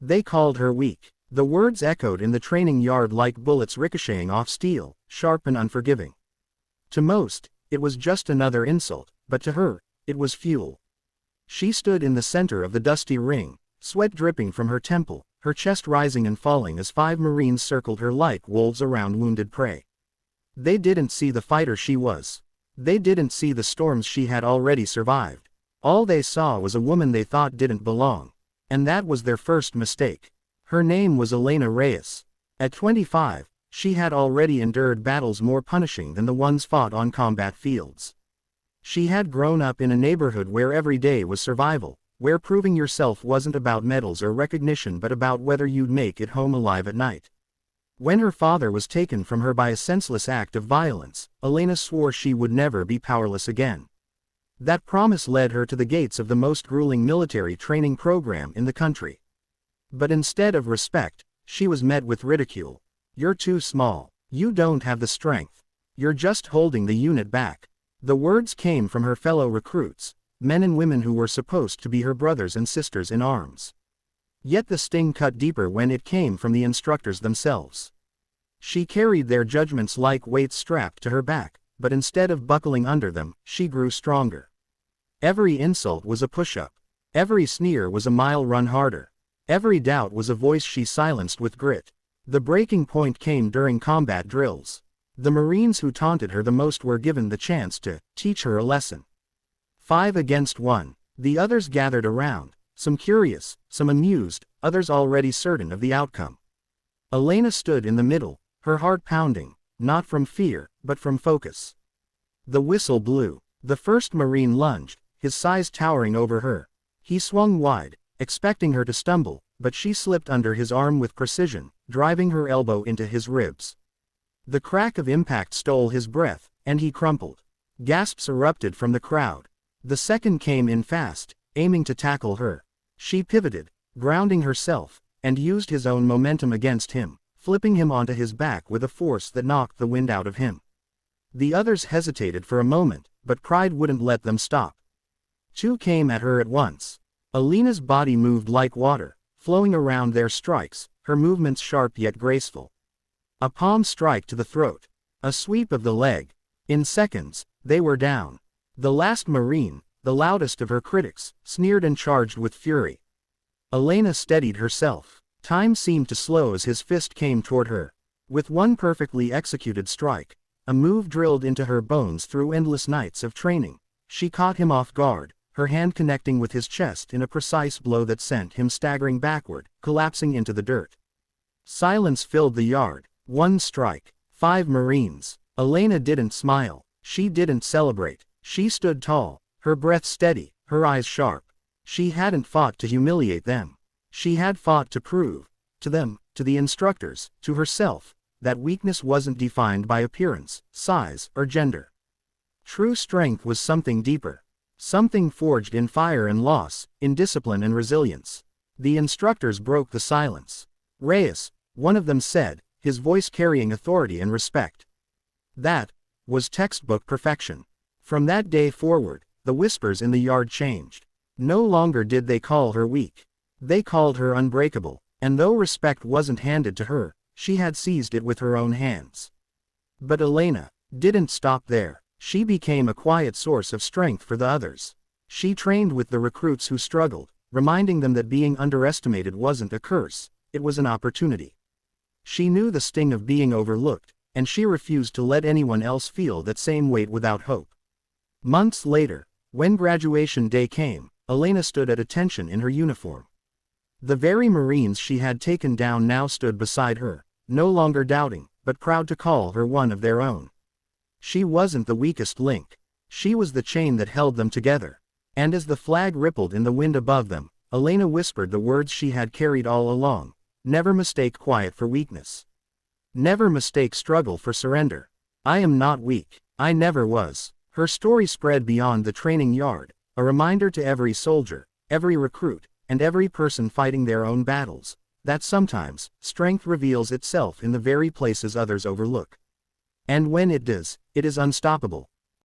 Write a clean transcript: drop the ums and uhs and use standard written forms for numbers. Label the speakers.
Speaker 1: They called her weak. The words echoed in the training yard like bullets ricocheting off steel, sharp and unforgiving. To most, it was just another insult, but to her, it was fuel. She stood in the center of the dusty ring, sweat dripping from her temple, her chest rising and falling as 5 Marines circled her like wolves around wounded prey. They didn't see the fighter she was. They didn't see the storms she had already survived. All they saw was a woman they thought didn't belong. And that was their first mistake. Her name was Elena Reyes. At 25, she had already endured battles more punishing than the ones fought on combat fields. She had grown up in a neighborhood where every day was survival, where proving yourself wasn't about medals or recognition but about whether you'd make it home alive at night. When her father was taken from her by a senseless act of violence, Elena swore she would never be powerless again. That promise led her to the gates of the most grueling military training program in the country. But instead of respect, she was met with ridicule. You're too small. You don't have the strength. You're just holding the unit back. The words came from her fellow recruits, men and women who were supposed to be her brothers and sisters in arms. Yet the sting cut deeper when it came from the instructors themselves. She carried their judgments like weights strapped to her back, but instead of buckling under them, she grew stronger. Every insult was a push-up. Every sneer was a mile run harder. Every doubt was a voice she silenced with grit. The breaking point came during combat drills. The Marines who taunted her the most were given the chance to teach her a lesson. 5 against 1. The others gathered around, some curious, some amused, others already certain of the outcome. Elena stood in the middle, her heart pounding, not from fear, but from focus. The whistle blew. The first Marine lunged, his size towering over her. He swung wide, expecting her to stumble, but she slipped under his arm with precision, driving her elbow into his ribs. The crack of impact stole his breath, and he crumpled. Gasps erupted from the crowd. The second came in fast, aiming to tackle her. She pivoted, grounding herself, and used his own momentum against him, flipping him onto his back with a force that knocked the wind out of him. The others hesitated for a moment, but pride wouldn't let them stop. 2 came at her at once. Elena's body moved like water, flowing around their strikes, her movements sharp yet graceful. A palm strike to the throat. A sweep of the leg. In seconds, they were down. The last Marine, the loudest of her critics, sneered and charged with fury. Elena steadied herself. Time seemed to slow as his fist came toward her. With one perfectly executed strike, a move drilled into her bones through endless nights of training, she caught him off guard, her hand connecting with his chest in a precise blow that sent him staggering backward, collapsing into the dirt. Silence filled the yard. 1 strike. 5 Marines. Elena didn't smile. She didn't celebrate. She stood tall, her breath steady, her eyes sharp. She hadn't fought to humiliate them. She had fought to prove, to them, to the instructors, to herself, that weakness wasn't defined by appearance, size, or gender. True strength was something deeper. Something forged in fire and loss, in discipline and resilience. The instructors broke the silence. Reyes, one of them said, his voice carrying authority and respect. That was textbook perfection. From that day forward, the whispers in the yard changed. No longer did they call her weak. They called her unbreakable, and though respect wasn't handed to her, she had seized it with her own hands. But Elena didn't stop there. She became a quiet source of strength for the others. She trained with the recruits who struggled, reminding them that being underestimated wasn't a curse, it was an opportunity. She knew the sting of being overlooked, and she refused to let anyone else feel that same weight without hope. Months later, when graduation day came, Elena stood at attention in her uniform. The very Marines she had taken down now stood beside her, no longer doubting, but proud to call her one of their own. She wasn't the weakest link. She was the chain that held them together. And as the flag rippled in the wind above them, Elena whispered the words she had carried all along. Never mistake quiet for weakness. Never mistake struggle for surrender. I am not weak. I never was. Her story spread beyond the training yard, a reminder to every soldier, every recruit, and every person fighting their own battles, that sometimes, strength reveals itself in the very places others overlook. And when it does, it is unstoppable.